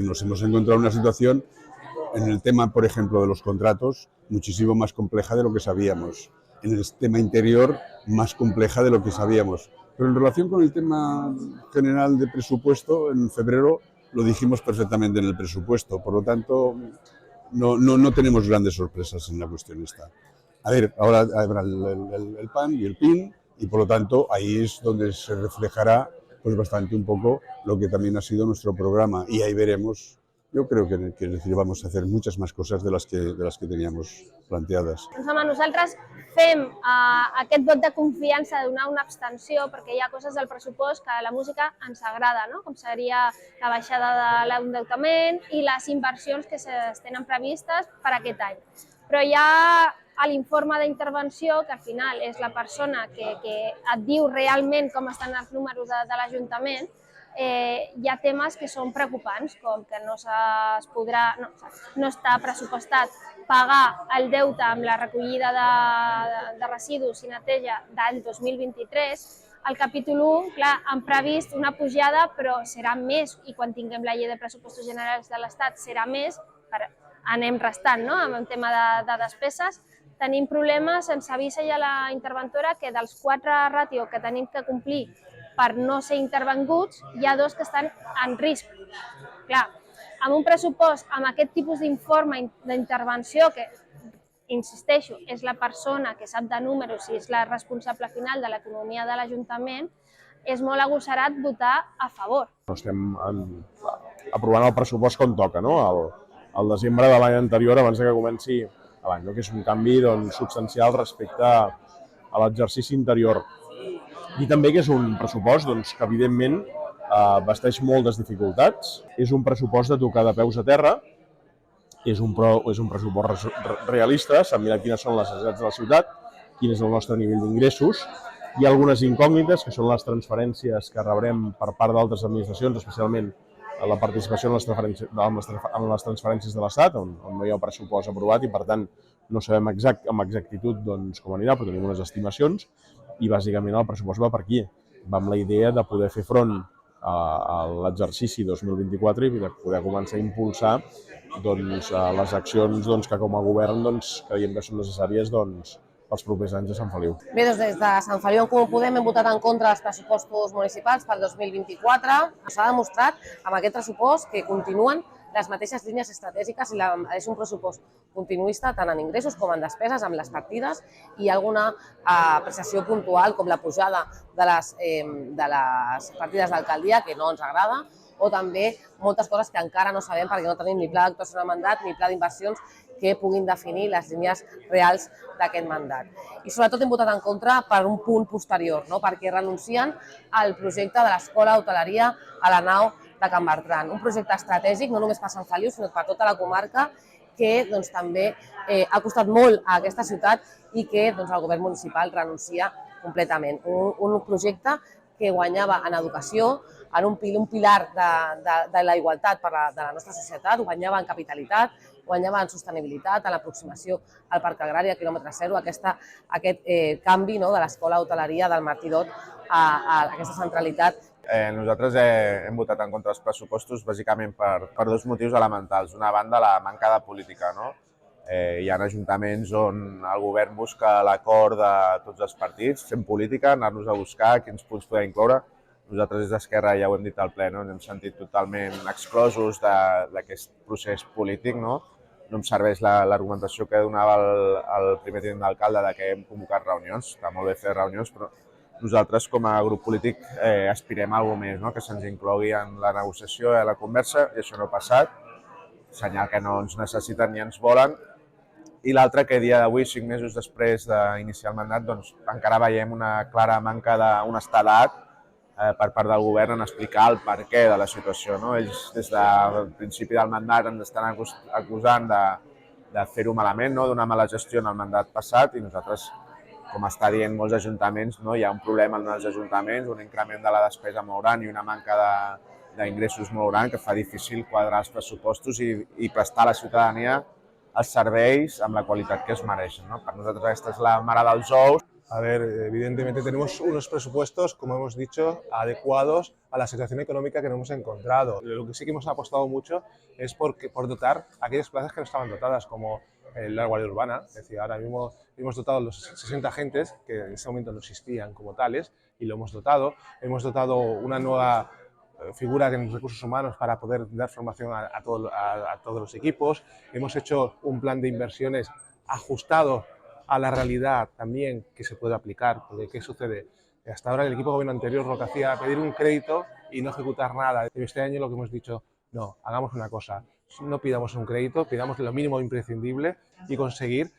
nos hemos encontrado una situación en el tema, por ejemplo, de los contratos, muchísimo más compleja de lo que sabíamos. En el tema interior, más compleja de lo que sabíamos. Pero en relación con el tema general de presupuesto, en febrero lo dijimos perfectamente en el presupuesto. Por lo tanto, no tenemos grandes sorpresas en la cuestión esta. A ver, ahora habrá el PAN y el PIN, y por lo tanto ahí es donde se reflejará pues bastante un poco lo que también ha sido nuestro programa, y ahí veremos. Yo creo que vamos a hacer muchas más cosas de las que teníamos planteadas. Doncs home, nosaltres fem aquest vot de confiança de donar una abstenció perquè hi ha coses del pressupost que a la música ens agrada, no? Com seria la baixada de l'endeutament i les inversions que es tenen previstes per aquest any. Però hi ha a l'informe d'intervenció, que al final és la persona que et diu realment com estan els números de l'Ajuntament, hi ha temes que són preocupants, com que no està pressupostat pagar el deute amb la recollida de residus i neteja d'any 2023. Al capítol 1, clar, han previst una pujada, però serà més, i quan tinguem la llei de pressupostos generals de l'Estat serà més, anem restant, no?, amb el tema de despeses. Tenim problemes, ens avisa ja la interventora que dels 4 ràtios que tenim que complir per no ser intervenguts, hi ha 2 que estan en risc. Clar, amb un pressupost, amb aquest tipus d'informe d'intervenció, que, insisteixo, és la persona que sap de números i és la responsable final de l'economia de l'Ajuntament, és molt agosserat votar a favor. Estem aprovant el pressupost com toca, no? Al desembre de l'any anterior, abans que comenci l'any, que és un canvi substancial respecte a l'exercici anterior. I també que és un pressupost que, evidentment, vesteix moltes dificultats. És un pressupost de tocar de peus a terra, és un pressupost realista, s'han mirat quines són les necessitats de la ciutat, quin és el nostre nivell d'ingressos. Hi ha algunes incògnites, que són les transferències que rebrem per part d'altres administracions, especialment la participació en les transferències de l'Estat, on no hi ha pressupost aprovat i, per tant, no sabem amb exactitud com anirà, però tenim unes estimacions i, bàsicament, el pressupost va per aquí. Va amb la idea de poder fer front a l'exercici 2024 i de poder començar a impulsar les accions que, com a govern, creiem que són necessàries pels propers anys de Sant Feliu. Bé, doncs des de Sant Feliu en Comú Podem hem votat en contra dels pressupostos municipals pel 2024. S'ha demostrat amb aquest pressupost que continuen les mateixes línies estratègiques i és un pressupost continuista tant en ingressos com en despeses, amb les partides, i alguna apreciació puntual com la pujada de les partides d'alcaldia, que no ens agrada, o també moltes coses que encara no sabem perquè no tenim ni pla d'actuació de mandat ni pla d'inversions que puguin definir les línies reals d'aquest mandat. I sobretot hem votat en contra per un punt posterior, perquè renuncien al projecte de l'Escola d'Hoteleria a la nau de Can Bertran, un projecte estratègic no només per Sant Feliu sinó per tota la comarca, que també ha costat molt a aquesta ciutat i que el govern municipal renuncia completament. Un projecte que guanyava en educació, en un pilar de la igualtat de la nostra societat, guanyava en capitalitat, guanyava en sostenibilitat, en l'aproximació al parc agrari a quilòmetre zero, aquest canvi de l'Escola d'Hoteleria del Martí Dot a aquesta centralitat. Nosaltres hem votat en contra dels pressupostos bàsicament per 2 motius elementals. D'una banda, la manca de política. Hi ha ajuntaments on el govern busca l'acord de tots els partits, fent política, anar-nos a buscar quins punts poder incloure. Nosaltres des d'Esquerra ja ho hem dit al ple, ens hem sentit totalment exclosos d'aquest procés polític. No em serveix l'argumentació que donava el primer tinent d'alcalde que hem convocat reunions. Està molt bé fer reunions, però nosaltres com a grup polític aspirem a alguna més, que se'ns inclogui en la negociació i la conversa, i això no ha passat. Senyal que no ens necessiten ni ens volen. I l'altre, que a dia d'avui, 5 mesos després d'iniciar el mandat, encara veiem una clara manca d'honestedat per part del govern en explicar el perquè de la situació. Ells, des del principi del mandat, ens estan acusant de fer-ho malament, d'una mala gestió en el mandat passat, i nosaltres, com està dient molts ajuntaments, hi ha un problema en els ajuntaments, un increment de la despesa molt gran i una manca d'ingressos molt gran que fa difícil quadrar els pressupostos i prestar a la ciutadania els serveis amb la qualitat que es mereixen. Per nosaltres aquesta és la mare dels ous. A ver, evidentemente tenemos unos presupuestos, como hemos dicho, adecuados a la situación económica que nos hemos encontrado. Lo que sí que hemos apostado mucho es por dotar aquellas plazas que no estaban dotadas, como la Guardia Urbana. Es decir, ahora mismo hemos dotado los 60 agentes, que en ese momento no existían como tales, y lo hemos dotado. Hemos dotado una nueva figura en recursos humanos para poder dar formación a todos los equipos. Hemos hecho un plan de inversiones ajustado a la realidad también que se puede aplicar, porque ¿qué sucede? Hasta ahora el equipo de gobierno anterior lo que hacía era pedir un crédito y no ejecutar nada. Y este año lo que hemos dicho, no, hagamos una cosa, no pidamos un crédito, pidamos lo mínimo imprescindible y conseguir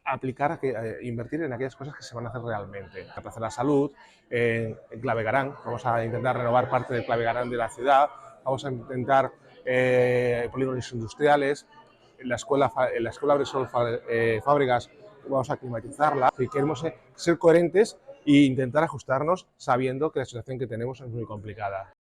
aplicar, invertir en aquellas cosas que se van a hacer realmente. La Plaza de la Salud, en Claveguarán, vamos a intentar renovar parte del Claveguarán de la ciudad, vamos a intentar polígonos industriales, en la escuela Bressol Fábregas vamos a climatizarla. Y queremos ser coherentes e intentar ajustarnos sabiendo que la situación que tenemos es muy complicada.